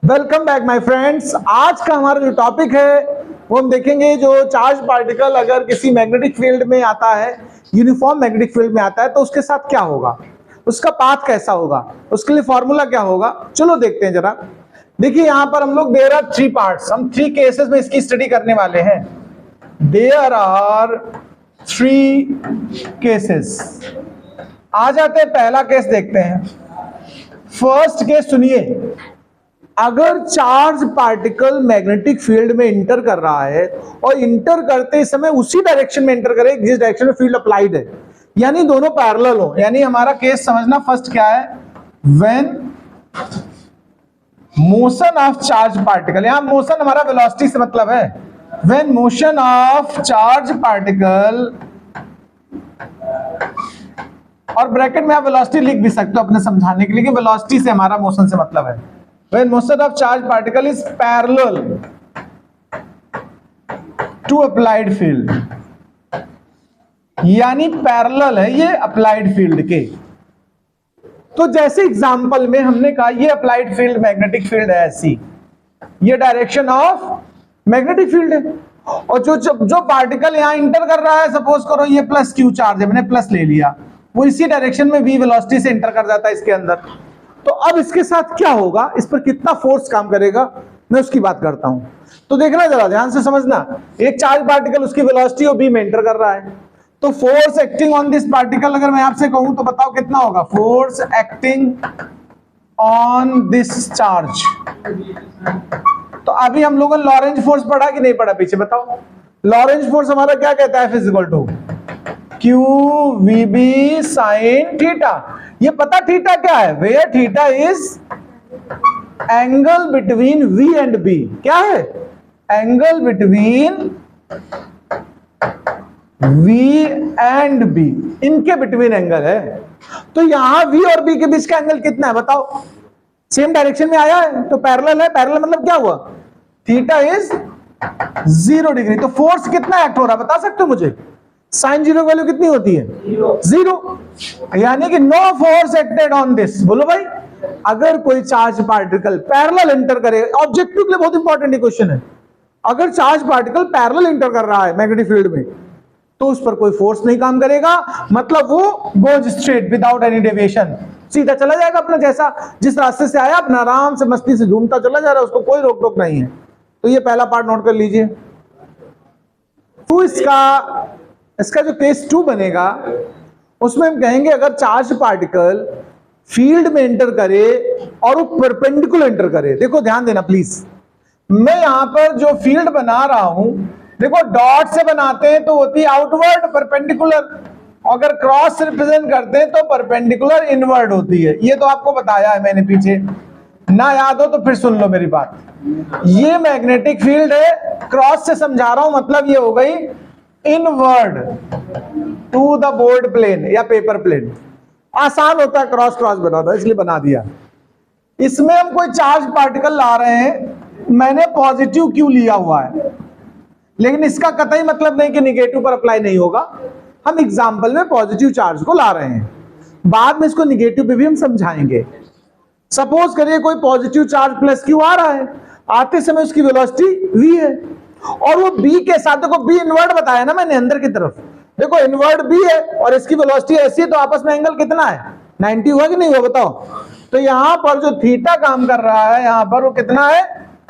Welcome back my friends. आज का हमारा जो टॉपिक है वो हम देखेंगे, जो चार्ज पार्टिकल अगर किसी मैग्नेटिक फील्ड में आता है, यूनिफॉर्म मैग्नेटिक फील्ड में आता है, तो उसके साथ क्या होगा, उसका पाथ कैसा होगा, उसके लिए फॉर्मूला क्या होगा। चलो देखते हैं जरा। देखिए यहां पर हम लोग देयर आर थ्री पार्ट्स, हम थ्री केसेस में इसकी स्टडी करने वाले हैं। There are three cases. आ जाते हैं, पहला केस देखते हैं। फर्स्ट केस सुनिए, अगर चार्ज पार्टिकल मैग्नेटिक फील्ड में इंटर कर रहा है और इंटर करते समय उसी डायरेक्शन में इंटर करे जिस डायरेक्शन में फील्ड अप्लाइड है, यानी दोनों पैरेलल हो, यानी हमारा केस समझना फर्स्ट क्या है, when motion of charge particle, यहां मोशन हमारा वेलोसिटी से मतलब है, when motion of charge particle, और ब्रैकेट में आप वेलोसिटी लिख भी सकते हो अपने समझाने के लिए कि वेलोसिटी से हमारा मोशन से मतलब है। When motion of charge particle is parallel to applied field, यानी पैरेलल है ये अप्लाइड फील्ड के। तो जैसे एग्जांपल में हमने कहा ये अप्लाइड फील्ड मैग्नेटिक फील्ड है ऐसी, ये डायरेक्शन ऑफ मैग्नेटिक फील्ड है, और जो पार्टिकल यहां इंटर कर रहा है, सपोज करो ये प्लस क्यू चार्ज है, मैंने प्लस ले लिया, वो इसी डायरेक्शन में v वेलोसिटी से इंटर कर जाता है इसके अंदर। तो अब इसके साथ क्या होगा, इस पर कितना फोर्स काम करेगा, मैं उसकी बात करता हूं। तो देखना जरा ध्यान से समझना, एक चार्ज पार्टिकल उसकी वेलोसिटी और बी में एंटर कर रहा है, तो force acting on this particle अगर मैं आपसे कहूं तो बताओ कितना होगा, force acting on this charge. तो अभी हम लोगों ने लॉरेंज फोर्स पढ़ा कि नहीं पढ़ा, पीछे बताओ। लॉरेंज फोर्स हमारा क्या कहता है, physical to q v B sine theta. ये पता थीटा क्या है, where theta is angle between V and B। क्या है, angle between V and B, इनके बिटवीन एंगल है। तो यहां V और B के बीच का एंगल कितना है बताओ, सेम डायरेक्शन में आया है तो पैरेलल है। पैरेलल मतलब क्या हुआ, थीटा इज 0 डिग्री। तो फोर्स कितना एक्ट हो रहा है बता सकते हो मुझे, साइन जीरो वैल्यू कितनी होती है, 0, यानी कि no force acted on this. बोलो भाई, अगर कोई चार्ज पार्टिकल पैरेलल इंटर करे, ऑब्जेक्टिव के लिए बहुत इंपॉर्टेंट क्वेश्चन है, अगर चार्ज पार्टिकल पैरेलल इंटर कर रहा है मैग्नेटिक फील्ड में, तो उस पर कोई फोर्स नहीं काम करेगा, मतलब वो goes straight without any deviation, सीधा चला जाएगा अपना, जैसा जिस रास्ते से आया अपना आराम से मस्ती से घूमता चला जा रहा है, उसको कोई रोक टोक नहीं है। तो ये पहला पार्ट नोट कर लीजिए। तो इसका जो केस 2 बनेगा, उसमें हम कहेंगे अगर चार्ज पार्टिकल फील्ड में एंटर करे और वो परपेंडिकुलर एंटर करे। देखो ध्यान देना प्लीज, मैं यहां पर जो फील्ड बना रहा हूं, देखो डॉट से बनाते हैं तो होती है आउटवर्ड परपेंडिकुलर, अगर क्रॉस से रिप्रेजेंट करते हैं तो परपेंडिकुलर इनवर्ड होती है। ये तो आपको बताया है मैंने पीछे, ना याद हो तो फिर सुन लो मेरी बात। ये मैग्नेटिक फील्ड है, क्रॉस से समझा रहा हूं, मतलब ये हो गई inward to the board plane या पेपर प्लेन। आसान होता है क्रॉस क्रॉस बनाना, इसलिए बना दिया। इसमें हम कोई चार्ज पार्टिकल ला रहे हैं, मैंने पॉजिटिव क्यू लिया हुआ है, लेकिन इसका कतई मतलब नहीं कि निगेटिव पर अप्लाई नहीं होगा। हम एग्जाम्पल में पॉजिटिव चार्ज को ला रहे हैं, बाद में इसको निगेटिव पे भी हम समझाएंगे। सपोज करिए कोई पॉजिटिव चार्ज प्लस क्यू आ रहा है, आते समय उसकी वेलोसिटी v है, और वो b के साथ, देखो b इनवर्ड बताया ना मैंने अंदर की तरफ, देखो इनवर्ड b है और इसकी वेलोसिटी ऐसी है, तो आपस में एंगल कितना है, 90 हुआ कि नहीं हुआ बताओ। तो यहां पर जो थीटा काम कर रहा है, यहां पर वो कितना है,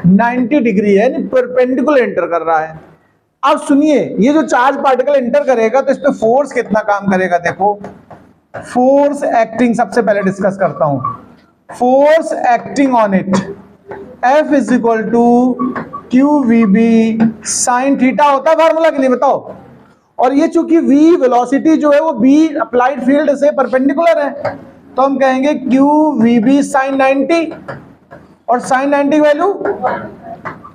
90 डिग्री है, यानी परपेंडिकुलर एंटर कर रहा है। अब सुनिए, ये जो चार्ज पार्टिकल एंटर करेगा तो इस पे फोर्स कितना काम करेगा, देखो फोर्स एक्टिंग, सबसे पहले डिस्कस करता हूं, force acting on it, F is equal to q v B sine theta होता है फार्मूला के लिए बताओ। और ये चूंकि v वेलोसिटी जो है वो b अप्लाइड फील्ड से परपेंडिकुलर है, तो हम कहेंगे क्यू वी बी साइन 90, और साइन 90 वैल्यू,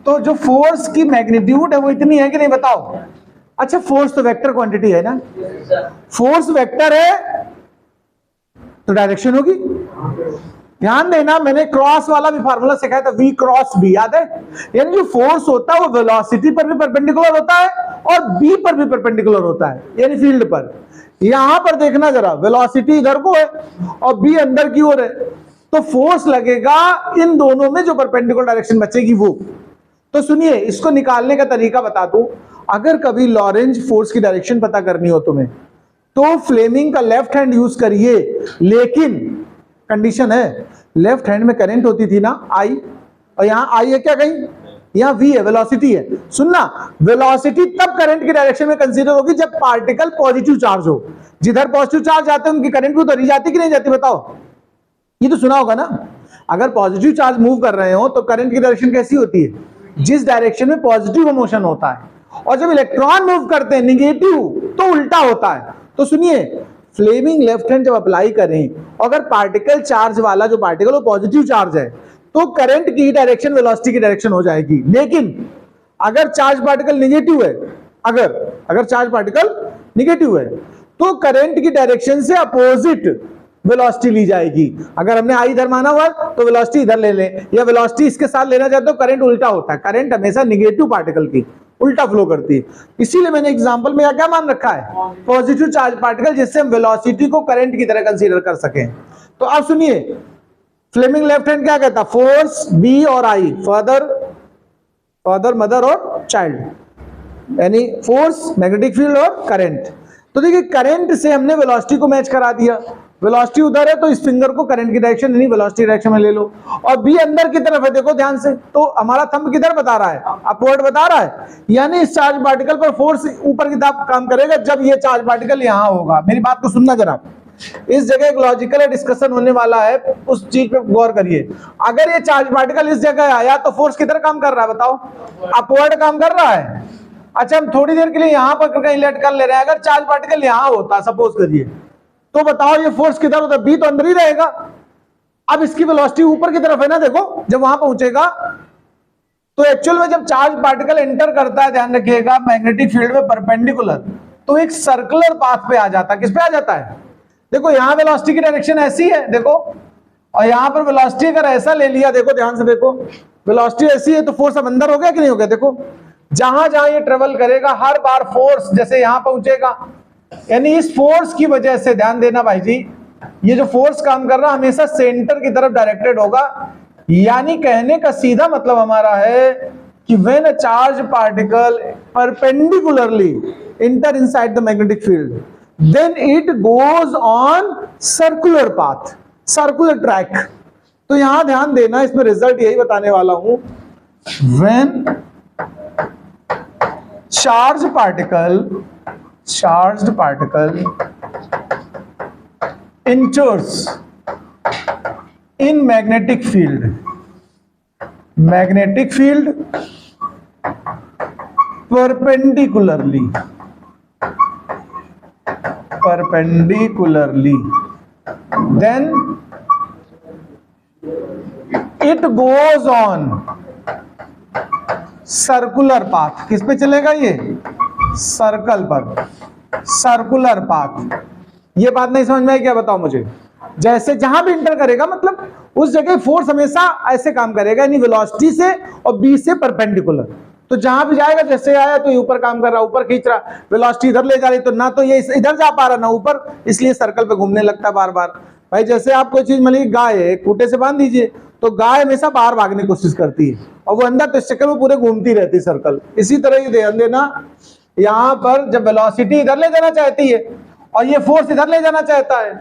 तो जो फोर्स की मैग्नीट्यूड है वो इतनी है कि नहीं बताओ। अच्छा फोर्स तो वेक्टर क्वांटिटी है ना, फोर्स वेक्टर है तो डायरेक्शन होगी। ध्यान देना, मैंने क्रॉस वाला भी फार्मूला सिखाया था, v क्रॉस b, याद है, यानी जो फोर्स होता है वो वेलोसिटी पर भी परपेंडिकुलर होता है और b पर भी परपेंडिकुलर होता है, यानी फील्ड पर। यहां पर देखना जरा, वेलोसिटी इधर को है और b अंदर की ओर है, तो फोर्स लगेगा इन दोनों में, जो परपेंडिकुलर डायरेक्शन बचेगी वो। तो सुनिए, इसको निकालने का तरीका बता दूं। अगर कभी लॉरेंज फोर्स की डायरेक्शन पता करनी हो तुम्हें, तो फ्लेमिंग का लेफ्ट हैंड यूज करिए, लेकिन कंडीशन है लेफ्ट हैंड में करंट होती थी ना आई, और यहां आई है क्या कहीं, यहां वी है, वेलोसिटी है। सुनना, वेलोसिटी तब करंट की डायरेक्शन में कंसीडर होगी जब पार्टिकल पॉजिटिव चार्ज हो। जिधर पॉजिटिव चार्ज आते हैं उनकी करंट भी उधर जाती कि नहीं जाती, बताओ। ये तो सुना होगा ना, अगर पॉजिटिव चार्ज मूव कर रहे हो तो करंट की डायरेक्शन कैसी होती है, जिस डायरेक्शन में पॉजिटिव मोशन होता है, और जब इलेक्ट्रॉन मूव करते हैं निगेटिव तो उल्टा होता है। तो सुनिए, फ्लेमिंग लेफ्ट हैंड जब अप्लाई करें, अगर पार्टिकल चार्ज वाला जो पार्टिकल वो पॉजिटिव चार्ज है, तो करंट की डायरेक्शन वेलोसिटी की डायरेक्शन हो जाएगी। लेकिन अगर चार्ज पार्टिकल निगेटिव है, अगर चार्ज पार्टिकल निगेटिव है, तो करंट की डायरेक्शन से अपोजिट वेलोसिटी ली जाएगी। अगर हमने आई इधर माना हुआ तो वेलोसिटी इधर ले लें, या वेलोसिटी इसके साथ लेना चाहते तो करंट उल्टा होता है। करंट हमेशा निगेटिव पार्टिकल की उल्टा फ्लो करती है। इसीलिए मैंने एग्जांपल में क्या मान रखा है, पॉजिटिव चार्ज पार्टिकल, जिससे हम वेलोसिटी को करंट की तरह कंसीडर कर सकें। तो अब सुनिए, फ्लेमिंग लेफ्ट हैंड क्या कहता, फोर्स बी और आई, फादर मदर और चाइल्ड, यानी फोर्स, मैग्नेटिक फील्ड और करंट। तो देखिए, करंट से हमने वेलोसिटी को मैच करा दिया। वेलोसिटी उधर है तो इस फिंगर को करंट की डायरेक्शन यानी वेलोसिटी डायरेक्शन में ले लो, और बी अंदर की तरफ है, देखो ध्यान से, तो हमारा थंब किधर बता रहा है, अपवर्ड बता रहा है, यानी इस चार्ज पार्टिकल पर फोर्स ऊपर की तरफ काम करेगा जब ये चार्ज पार्टिकल यहां होगा। मेरी बात को सुनना जरा, इस जगह एक लॉजिकल डिस्कशन होने वाला है, उस चीज पे गौर करिए। अगर ये चार्ज पार्टिकल इस जगह आया तो फोर्स किधर काम कर रहा है, बताओ, अपवर्ड काम कर रहा है। अच्छा, हम थोड़ी देर के लिए यहां पर कहीं लेट कर ले रहे हैं, अगर चार्ज पार्टिकल यहां होता सपोज करिए, तो बताओ ये फोर्स किधर होता, बी तो अंदर ही रहेगा। अब इसकी वेलोसिटी ऊपर की तरफ है ना, देखो जब वहां पहुंचेगा, तो एक्चुअल में जब चार्ज पार्टिकल एंटर करता है, ध्यान रखिएगा, मैग्नेटिक फील्ड में परपेंडिकुलर, तो एक सर्कुलर पाथ पे आ जाता है। किस पे आ जाता है, देखो यहां वेलोसिटी की डायरेक्शन ऐसी है, देखो, और यहां पर वेलोसिटी अगर ऐसा ले लिया, देखो ध्यान से देखो, वेलोसिटी ऐसी है तो फोर्स अब अंदर हो गया कि नहीं हो गया। देखो जहां जहां ये ट्रेवल करेगा हर बार फोर्स जैसे यहां पहुंचेगा, यानी इस फोर्स की वजह से, ध्यान देना भाई जी, ये जो फोर्स काम कर रहा है हमेशा सेंटर की तरफ डायरेक्टेड होगा। यानी कहने का सीधा मतलब हमारा है कि when a charge particle perpendicularly enter inside the magnetic field, then it goes on circular path, circular track. तो यहां ध्यान देना, इसमें रिजल्ट यही बताने वाला हूं, when charged particle enters in magnetic field perpendicularly, then it goes on circular path. किस पे चलेगा ये, सर्कल पर, सर्कुलर पाथ। ये बात नहीं समझ में आई क्या, बताओ मुझे। जैसे जहां भी इंटर करेगा मतलब उस जगह फोर्स हमेशा ऐसे काम करेगा, यानी वेलोसिटी से और बी से परपेंडिकुलर। तो जहां भी जाएगा, जैसे आया तो ऊपर काम कर रहा, ऊपर खींच रहा, वेलोसिटी इधर ले जा रही, तो ना तो ये इधर जा पा रहा ना ऊपर, इसलिए सर्कल पे घूमने लगता बार बार। भाई जैसे आप कोई चीज मिली, गाय है, खूंटे से बांध दीजिए, तो गाय हमेशा बाहर भागने की कोशिश करती है, और वो अंदर तो इस चक्कर में पूरे घूमती रहती है सर्कल। इसी तरह ये ध्यान देना, यहां पर जब वेलोसिटी इधर ले जाना चाहती है और ये फोर्स इधर ले जाना चाहता है,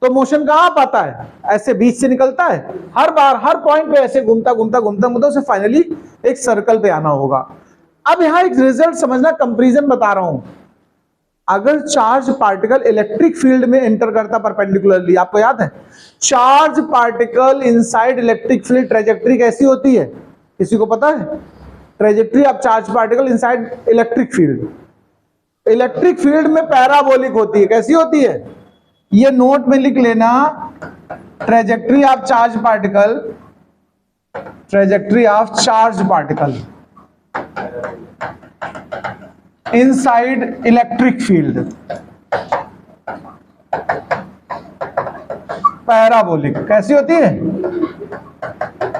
तो मोशन कहां पाता है, ऐसे बीच से निकलता है, हर बार हर पॉइंट पे ऐसे घूमता घूमता घूमता घूमता उसे फाइनली एक सर्कल पे आना होगा। अब यहां एक रिजल्ट समझना, कंपैरिजन बता रहा हूं। अगर चार्ज पार्टिकल इलेक्ट्रिक फील्ड में एंटर करता परपेंडिकुलरली, आपको याद है charge particle inside electric field trajectory कैसी होती है, किसी को पता है trajectory of charge particle inside electric field? Electric field में पैराबोलिक होती है। कैसी होती है, ये नोट में लिख लेना, trajectory of charge particle, trajectory of charge particle inside electric field, parabolic. कैसी होती है,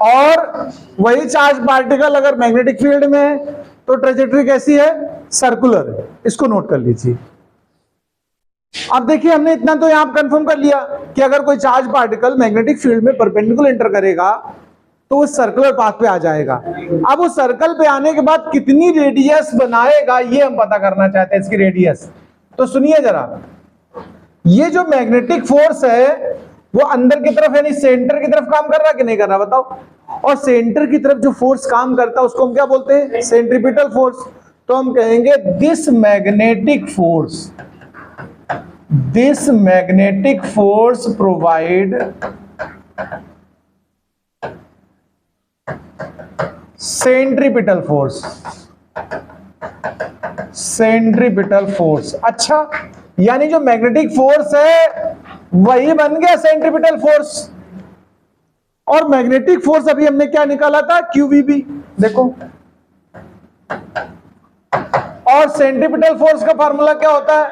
और वही चार्ज पार्टिकल अगर मैग्नेटिक फील्ड में है तो ट्रेजेक्टरी कैसी है, सर्कुलर है। इसको नोट कर लीजिए। अब देखिए हमने इतना तो यहां कंफर्म कर लिया कि अगर कोई चार्ज पार्टिकल मैग्नेटिक फील्ड में परपेंडिकुलर एंटर करेगा तो उस सर्कुलर पाथ पे आ जाएगा। अब उस सर्कल पे आने के बाद कितनी रेडियस बनाएगा ये हम पता करना चाहते हैं, इसकी रेडियस। तो सुनिए जरा, ये जो मैग्नेटिक फोर्स है वो अंदर की तरफ यानी सेंटर की तरफ काम कर रहा है कि नहीं कर रहा बताओ। और सेंटर की तरफ जो फोर्स काम करता है उसको हम क्या बोलते हैं, सेंट्रीपिटल फोर्स। तो हम कहेंगे this magnetic force provide centripetal force. अच्छा, यानी जो मैग्नेटिक फोर्स है वही बन गया सेंट्रीपिटल फोर्स। और मैग्नेटिक फोर्स अभी हमने क्या निकाला था, QVB। देखो, और सेंट्रीपिटल फोर्स का फार्मूला क्या होता है,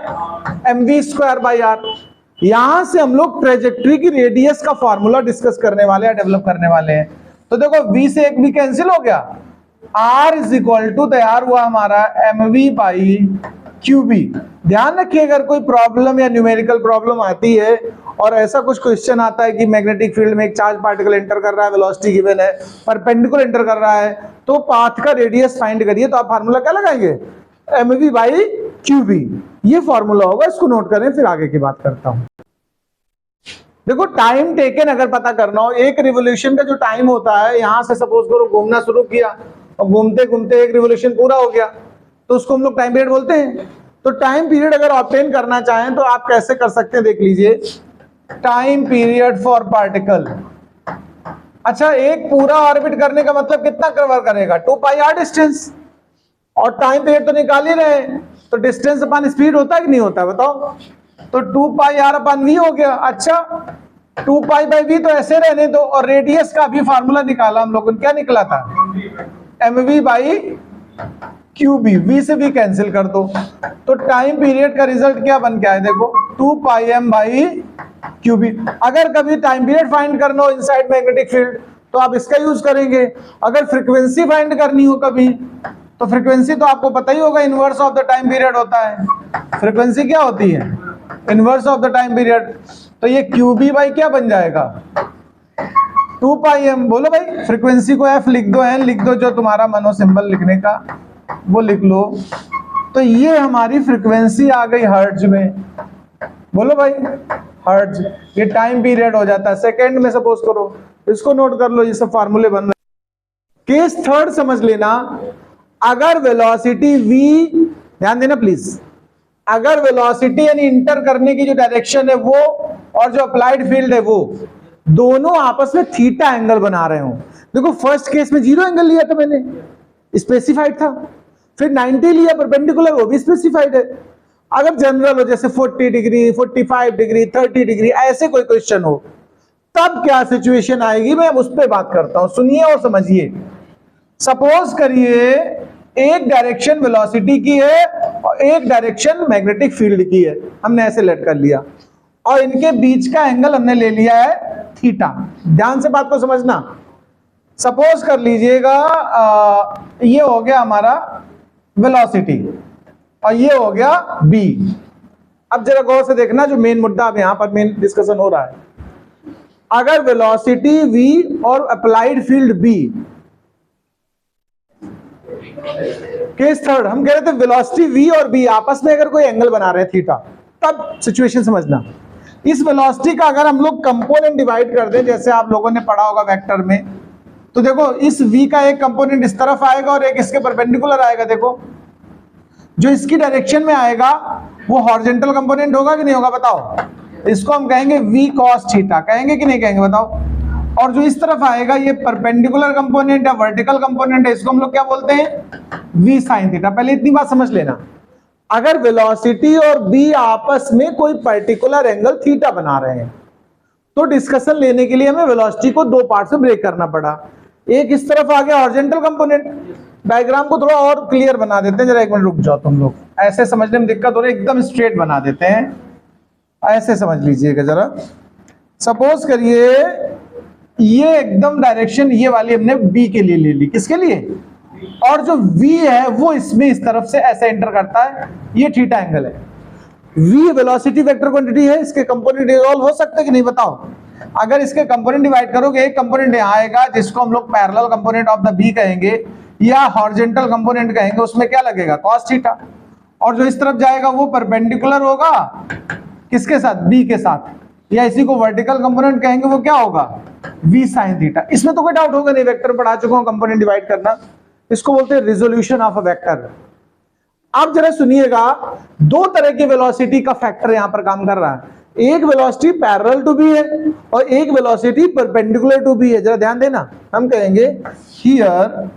mv²/r। यहां से हम लोग ट्रेजेक्ट्री की रेडियस का फार्मूला डिस्कस करने वाले हैं, डेवलप करने वाले हैं। तो देखो v से एक भी कैंसिल हो गया, r इज इक्वल टू तैयार हुआ हमारा mv/qb। ध्यान रखिए अगर कोई प्रॉब्लम या न्यूमेरिकल प्रॉब्लम आती है और ऐसा कुछ क्वेश्चन आता है कि मैग्नेटिक फील्ड में एक चार्ज पार्टिकल एंटर कर रहा है, वेलोसिटी गिवन है, परपेंडिकुलर एंटर कर रहा है, तो पाथ का रेडियस फाइंड करिए, तो आप फार्मूला क्या लगाएंगे, mv/qb। ये फार्मूला होगा, इसको नोट करें, फिर आगे की बात करता हूं। देखो टाइम टेकन अगर पता करना हो, एक रिवोल्यूशन का जो टाइम होता है, यहां से सपोज करो घूमना शुरू किया और घूमते घूमते एक रिवोल्यूशन पूरा हो गया, तो उसको हम लोग टाइम पीरियड बोलते हैं। तो टाइम पीरियड अगर ऑब्टेन करना चाहें तो आप कैसे कर सकते हैं, देख लीजिए, टाइम पीरियड फॉर पार्टिकल। अच्छा, एक पूरा ऑर्बिट करने का मतलब कितना कवर करेगा, 2πr डिस्टेंस, और टाइम पीरियड तो निकाल ही रहे हैं, तो डिस्टेंस अपन स्पीड होता है कि नहीं होता बताओ, तो 2πr/v हो गया। अच्छा, 2π/v तो ऐसे रहने दो, और रेडियस का भी फार्मूला निकाला हम लोगों ने, क्या निकला था, mv/qb। v से v कैंसिल कर दो, तो टाइम पीरियड का रिजल्ट क्या बन के आया, देखो 2πm/qb। अगर कभी टाइम पीरियड फाइंड करना हो इनसाइड मैग्नेटिक फील्ड तो आप इसका यूज करेंगे। अगर फ्रीक्वेंसी फाइंड करनी हो कभी, तो फ्रीक्वेंसी तो आपको पता ही होगा, inverse of the time period होता है। फ्रीक्वेंसी क्या होती है, inverse of the time period. तो ये QB/, क्या बन जाएगा, 2πm। बोलो भाई, फ्रीक्वेंसी को f लिख दो, n लिख दो, जो तुम्हारा मन हो सिंबल लिखने का वो लिख लो। तो ये हमारी फ्रीक्वेंसी आ गई हर्ट्ज में। बोलो भाई, हर्ट्ज। ये टाइम पीरियड हो जाता है सेकंड में, सपोज करो, इसको नोट कर लो, ये सब फार्मूले बन रहे। केस थर्ड समझ लेना, अगर वेलोसिटी v, ध्यान देना प्लीज, अगर वेलोसिटी यानी इंटर करने की जो डायरेक्शन है वो और जो अप्लाइड फील्ड है वो दोनों आपस में थीटा एंगल बना रहे हो। देखो फर्स्ट केस में 0 एंगल लिया था मैंने, स्पेसिफाइड था, फिर 90 लिया परपेंडिकुलर, वो भी स्पेसिफाइड है। अगर जनरल हो जैसे 40 डिग्री, 45 डिग्री, 30 डिग्री, ऐसे कोई क्वेश्चन हो, तब क्या सिचुएशन आएगी, मैं उस पर बात करता हूं, सुनिए और समझिए। सपोज करिए एक डायरेक्शन वेलोसिटी की है और एक डायरेक्शन मैग्नेटिक फील्ड की है, हमने ऐसे लेट कर लिया, और इनके बीच का एंगल हमने ले लिया है थीटा। ध्यान से बात को समझना। सपोज कर लीजिएगा ये हो गया हमारा वेलोसिटी और ये हो गया b। अब जरा गौर से देखना, जो मेन मुद्दा अब यहां पर मेन डिस्कशन हो रहा है, अगर वेलोसिटी v और applied field b, case third हम कह रहे थे वेलोसिटी v और b आपस में अगर कोई एंगल बना रहे हैं थीटा, तब सिचुएशन समझना। इस वेलोसिटी का अगर हम लोग कंपोनेंट डिवाइड कर दें, जैसे आप लोगों ने पढ़ा होगा वेक्टर में, तो देखो इस v का एक कंपोनेंट इस तरफ आएगा और एक इसके परपेंडिकुलर आएगा। देखो जो इसकी डायरेक्शन में आएगा वो हॉरिजॉन्टल कंपोनेंट होगा कि नहीं होगा बताओ, इसको हम कहेंगे v cos थीटा, कहेंगे कि नहीं कहेंगे बताओ। और जो इस तरफ आएगा ये परपेंडिकुलर कंपोनेंट या वर्टिकल कंपोनेंट है, इसको हम लोग क्या बोलते हैं, v sin थीटा। पहले इतनी बात समझ लेना, अगर वेलोसिटी और b आपस में कोई पर्टिकुलर एंगल थीटा बना रहे हैं तो डिस्कशन लेने के लिए हमें वेलोसिटी को दो पार्ट में ब्रेक करना पड़ा। एक इस तरफ आ गया हॉरिजॉन्टल कंपोनेंट, डायग्राम को थोड़ा और क्लियर बना देते हैं, जरा एक मिनट रुक जाओ तुम लोग, ऐसे समझने में दिक्कत हो रही है, एकदम स्ट्रेट बना देते हैं, ऐसे समझ लीजिएगा जरा। सपोज करिए ये एकदम डायरेक्शन ये वाली हमने b के लिए ले ली, किसके लिए, और जो v है वो इसमें इस तरफ से ऐसे एंटर करता है, ये थीटा एंगल है। v वेलोसिटी वेक्टर क्वांटिटी है, इसके कंपोनेंट डिसॉल्व हो सकते हैं कि नहीं बताओ? अगर इसके कंपोनेंट डिवाइड करोगे, एक कंपोनेंट यहाँ आएगा जिसको हम लोग parallel component of the B कहेंगे या हॉरिजॉन्टल कंपोनेंट कहेंगे, उसमें क्या लगेगा? cos theta. और जो इस तरफ जाएगा वो परपेंडिकुलर होगा किसके साथ? b के साथ। या इसी को वर्टिकल कंपोनेंट कहेंगे, वो क्या होगा? v sin theta. इसमें तो कोई डाउट होगा नहीं, वेक्टर पढ़ा चुका हूं कंपोनेंट डिवाइड करना। इसको बोलते हैं रिजोल्यूशन ऑफ अ वेक्टर। अब जरा सुनिएगा, दो तरह की वेलोसिटी का फैक्टर यहां पर काम कर रहा है। एक वेलोसिटी पैरेलल टू बी है और एक वेलोसिटी परपेंडिकुलर टू बी है। जरा ध्यान देना, हम कहेंगे here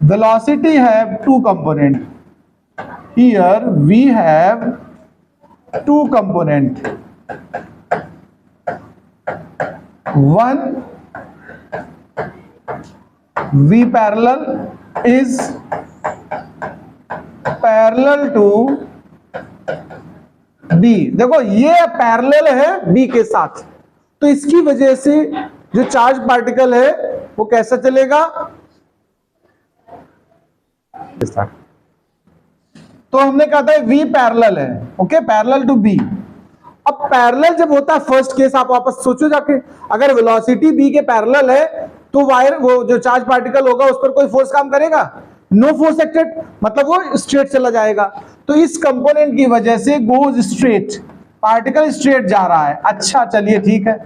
velocity have two component, here we have two component, one v parallel is parallel to b। देखो ये पैरेलल है b के साथ, तो इसकी वजह से जो चार्ज पार्टिकल है वो कैसा चलेगा? तो हमने कहा था v पैरेलल है, ओके, पैरेलल टू b। अब पैरेलल जब होता है, फर्स्ट केस आप वापस सोचो जाके, अगर वेलोसिटी b के पैरेलल है तो वायर, वो जो चार्ज पार्टिकल होगा उस पर कोई फोर्स काम करेगा? नो फोर्स एक्टेड, मतलब वो स्ट्रेट चला जाएगा। तो इस कंपोनेंट की वजह से गोज स्ट्रेट, पार्टिकल स्ट्रेट जा रहा है। अच्छा चलिए ठीक है।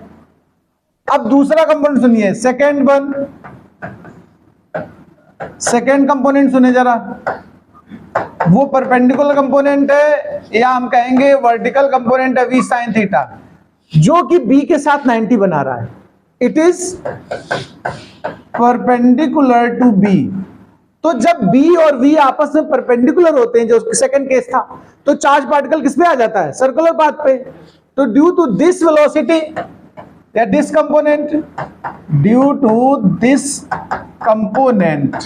अब दूसरा कंपोनेंट सुनिए, सेकेंड वन, सेकेंड कंपोनेंट सुने जरा, वो परपेंडिकुलर कंपोनेंट है या हम कहेंगे वर्टिकल कंपोनेंट है v sin थीटा, जो कि b के साथ 90 बना रहा है। It is perpendicular to b। तो जब b और v आपस में परपेंडिकुलर होते हैं, जो सेकंड केस था, तो चार्ज पार्टिकल किस पे आ जाता है? सर्कुलर पाथ पे। तो ड्यू टू दिस वेलोसिटी या this component, due to this component,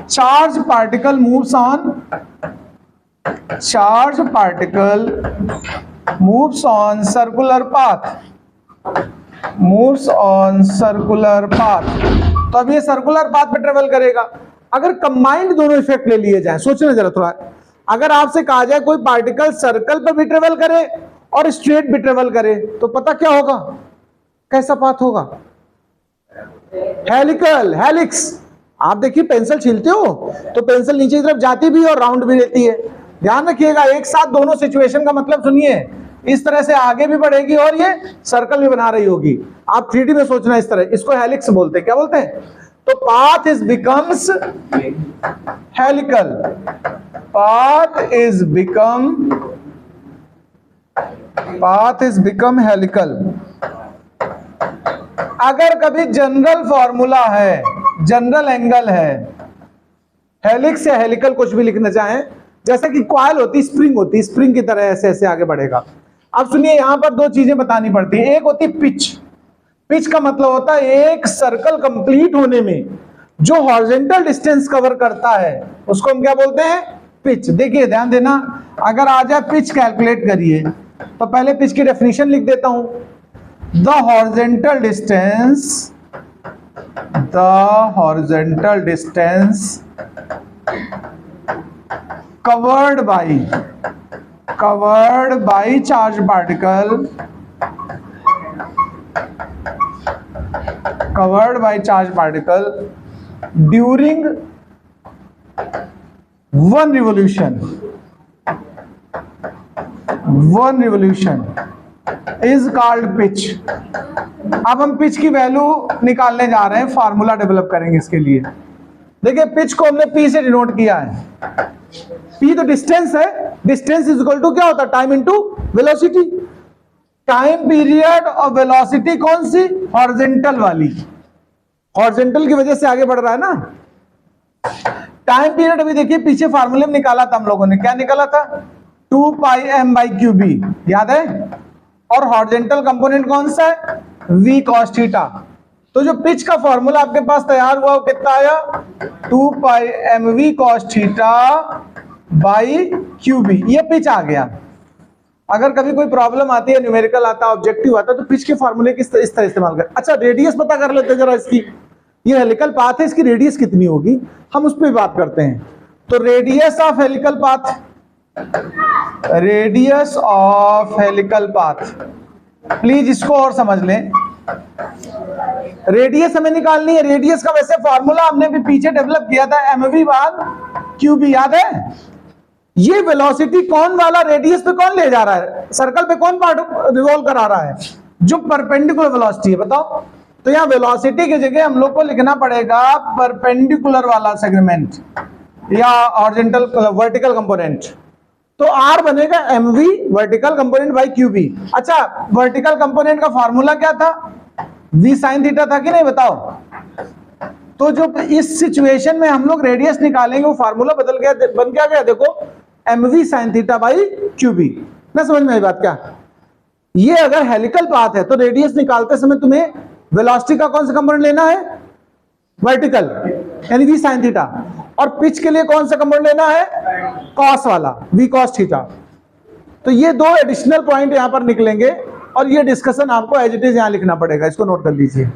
charge particle moves on circular path, moves on circular path। तो अब ये सर्कुलर पाथ पे ट्रेवल करेगा। अगर कंबाइंड दोनों इफेक्ट ले लिए जाए, सोचना जरा थोड़ा, अगर आपसे कहा जाए कोई पार्टिकल सर्कल पर भी ट्रेवल करे और स्ट्रेट भी ट्रेवल करे, तो पता क्या होगा? कैसा पाथ होगा? Helical, helix. आप देखिए पेंसिल छीलते हो तो पेंसिल नीचे की तरफ जाती भी और राउंड भी रहती है। ध्यान रखिएगा, एक साथ दोनों सिचुएशन का मतलब सुनिए, इस तरह से आगे भी बढ़ेगी और ये सर्कल भी बना रही होगी। आप 3D में सोचना इस तरह, इसको हेलिक्स बोलते हैं। क्या बोलते हैं? तो path is becomes helical, path is become helical. अगर कभी जनरल फॉर्मूला है, जनरल एंगल है, हेलिक्स या हेलिकल कुछ भी लिखना चाहें, जैसे कि कॉइल होती, स्प्रिंग होती, स्प्रिंग की तरह ऐसे ऐसे आगे बढ़ेगा। अब सुनिए, यहां पर दो चीजें बतानी पड़ती है। एक होती पिच। पिच का मतलब होता है एक सर्कल कंप्लीट होने में जो हॉरिजॉन्टल डिस्टेंस कवर करता है, उसको हम क्या बोलते हैं? पिच। देखिए ध्यान देना, अगर आ जाए पिच कैलकुलेट करिए, तो पहले पिच की डेफिनेशन लिख देता हूं। The horizontal distance covered by charge particle during one revolution is called pitch। अब हम पिच की वैल्यू निकालने जा रहे हैं, फार्मूला डेवलप करेंगे इसके लिए। देखिए पिच को हमने P से डिनोट किया है। P तो डिस्टेंस है, डिस्टेंस इज इक्वल टू क्या होता है? Time into velocity. Time period और वेलोसिटी कौन सी? हॉरिजॉन्टल वाली। हॉरिजॉन्टल की वजह से आगे बढ़ रहा है ना। टाइम पीरियड अभी देखिए पीछे फार्मूले में निकाला था हम लोगों ने, क्या निकाला था? 2 पाई m बाई क्यू बी, याद है? और हॉरिजॉन्टल कंपोनेंट कौन सा है? v cos theta. तो जो पिच का फॉर्मूला आपके पास तैयार हुआ वो कितना आया? 2 pi M V cos theta by Q B. ये पिच आ गया। अगर कभी कोई प्रॉब्लम आती है, न्यूमेरिकल आता है, ऑब्जेक्टिव आता है, तो पिच के फॉर्मूले इस तरह इस्तेमाल कर। अच्छा रेडियस पता कर लेते हैं जरा इसकी। ये हेलिकल पाथ है, इसकी रेडियस कितनी होगी हम उस पर बात करते हैं। तो radius of helical path radius of helical path, please इसको और समझ लें। रेडियस हमें निकालनी है। रेडियस का वैसे फॉर्मूला हमने भी पीछे डेवलप किया था, mv भाग qb, याद है? ये वेलोसिटी कौन वाला रेडियस पे कौन ले जा रहा है, सर्कल पे कौन पार्ट रिवॉल्व करा रहा है? जो परपेंडिकुलर वेलोसिटी है, बताओ। तो यहाँ वेलोसिटी की जगह हम लोग को लिखना पड़ेगा परपेंडिकुलर वाला सेगमेंट या हॉरिजॉन्टल वर्टिकल कंपोनेंट। तो आर बनेगा mv vertical component by qb। अच्छा, वर्टिकल कंपोनेंट का फॉर्मूला क्या था? v sin थीटा था कि नहीं, बताओ। तो जो इस सिचुएशन में हम लोग रेडियस निकालेंगे वो फार्मूला बदल गया, बन क्या गया? देखो, mv sin theta by qb। ना समझ में आई बात क्या? ये अगर हेलिकल पाथ है तो रेडियस निकालते समय तुम्हें वेलोसिटी का कौन सा कंपोनेंट लेना है? वर्टिकल, यानी v sin थीटा। और पिच के लिए कौन सा कंपोनेंट लेना है? कॉस वाला, v cos थीटा। तो ये दो एडिशनल पॉइंट यहां पर निकलेंगे और ये डिस्कशन आपको एज इट इज यहां लिखना पड़ेगा, इसको नोट कर लीजिए।